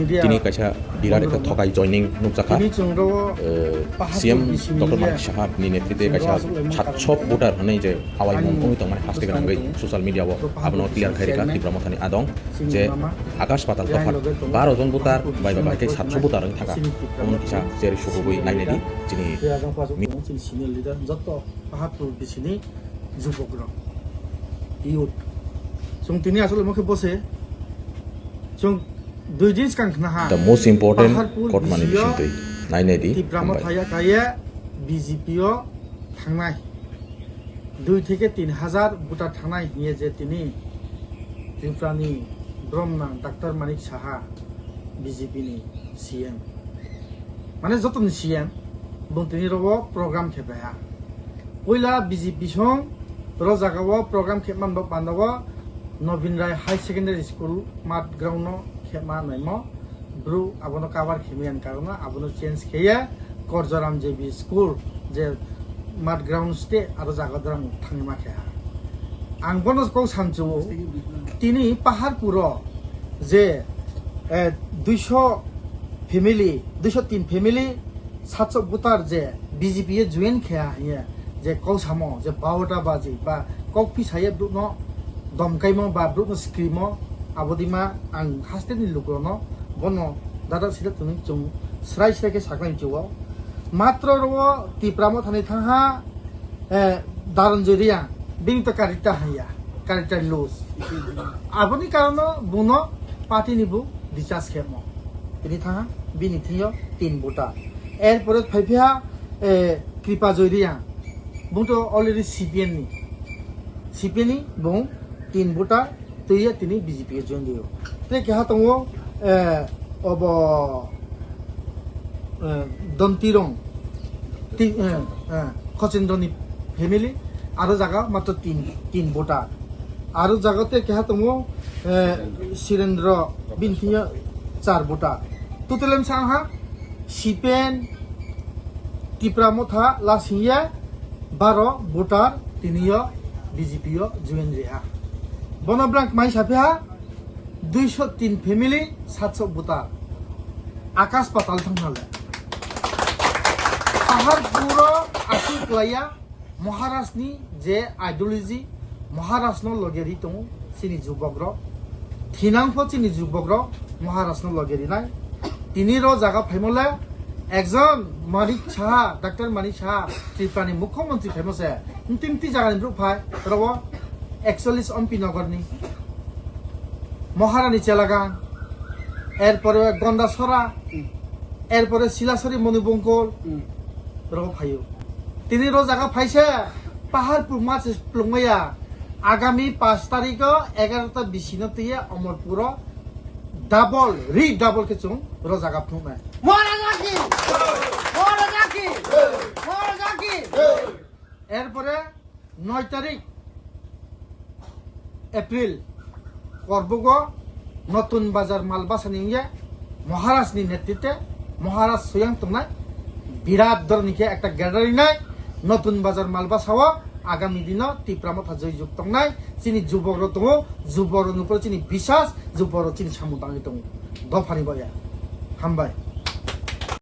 tini kaisa birat ekta thokai joining nukjaka CM Dr. Malik Shahab ni netritwe kaisa 700 voter hanai je awai mongkong tong mane haste ganangai social media o abono clear khairika Tripura thani adong je Akash Patal tofat 12 jon voter bai bai ke 700 voter ang thaka amon kisa jeri sukugoi nainedi chini senior leader joto pahatpur bisini যুবকরা youth song তিনি আসলে মুখে বসে song দুই জিনিস কাঙ্ক্ষনা হা the most important court mani bisintoi nainedi Tripura থায়া কায়ে বিজেপিও থাংনাই 2 থেকে 3000 voter থানাই হিয়ে যে তিনি ত্রিপুরানি ব্রহ্মনাং ডাক্তার মানিক সাহা বিজেপিনি সিএম মানে যতন সিএম বং তিনি রব প্রোগ্রাম খেবায়া পয়লা বিজেপি সং রজাগাও প্রোগ্রাম খেমান বান্দাও নবীন রায় হাই সেকেন্ডারি স্কুল মাঠ গ্রাউন্ড খেমা নাইম ব্রু আবনো কাবার খেমিয়ান কারণ আবনো চেঞ্জ খেয়ে করজরাম জেবি স্কুল যে মাঠ গ্রাউন্ড স্টে আর জাগাদারাম থাংমা খেয়া আং বনসকো সানচু তিনি পাহাড়পুর যে 200 ফ্যামিলি 203 ফ্যামিলি 700 ভোটার যে বিজেপি এ জয়েন খেয়া হিয়া যে কৌসামো যে 12টা বাজি বা কপি সাহেব দুনো দমকাইমো বা দুনো স্ক্রিমো আবদিমা আং হাস্তেনি লুকরনো বনো দাদা সিদা তুমি চুং স্রাই স্রাইকে সাকলাইন চুও মাত্র রো ত্রিপুরামো থানি থাহা দারন জরিয়া বিং তো কারিটা হাইয়া কারিটা লুজ আবনি কারণ বুনো পার্টি নিবু ডিচার্জ খেমো তিনি থাহা বিনি থিও 3 ভোটার এরপরে ফাইফিয়া কৃপা জরিয়া বুটো অলরেডি সিপিএন বং 3 ভোটার তৈয়া তিনি বিজেপি এর জয়েন দিও তে কেহা তঙ্গ অব দন্তিরং খচেন্দ্রনি ফ্যামিলি আরো জায়গা মাত্র 3 ভোটার আরো জায়গাতে কেহা তঙ্গ শিরেন্দ্র বিনখিয়া 4 ভোটার টোটাল সাংহা সিপিএন ত্রিপুরা মথা লাসিয়া 12 ভোটার তিনিও বিজেপিও জয়েন রেহা বনব্রাঙ্ক মাই সাফিয়া 203 ফ্যামিলি 700 ভোটার আকাশ পাতাল থাংনালে পাহাড়পুর আসি ক্লাইয়া মহারাষ্ট্রনি যে আইডিওলজি মহারাষ্ট্র লগেরি দং চিনি যুবকর থিনাংফ চিনি যুবকর মহারাষ্ট্র লগেরি নাই তিনির জায়গা ফাইমলে একজন মানিক সাহা ডাক্তার মানিক সাহা ত্রিপুরানি মুখ্যমন্ত্রী ফেমসে তিনটি জায়গানি গ্রুপ ফাই রব 41 অম্পি নগরনি মহারানী চেলাগান এরপরে গন্ডাছড়া এরপরে শিলাছড়ি মণিবঙ্কল রব ফাইও তিনি জায়গা ফাইছে পাহাড়পুর মাছ প্লুমাইয়া আগামী 5 তারিখ 11টা বিশিনতে অমরপুর ডাবল ডাবল কে চুং জায়গা ফুমায় এরপরে 9 তারিখ এপ্রিল করবগ নতুন বাজার মালবাসানি মহারাষ্ট্রনি নেতৃত্বে মহারাষ্ট্র সয়াং তোমার বিরাট ধরনিকে একটা গ্যালারি নাই নতুন বাজার মালবাসাও আগামী দিন ত্রিপুরা মথা জয়যুগ নাই চিনি যুবক দো যুবর উপরে চিনি বিশ্বাস যুবর চিনি সামুদাঙ্গি দো দফানি বয়া হামবাই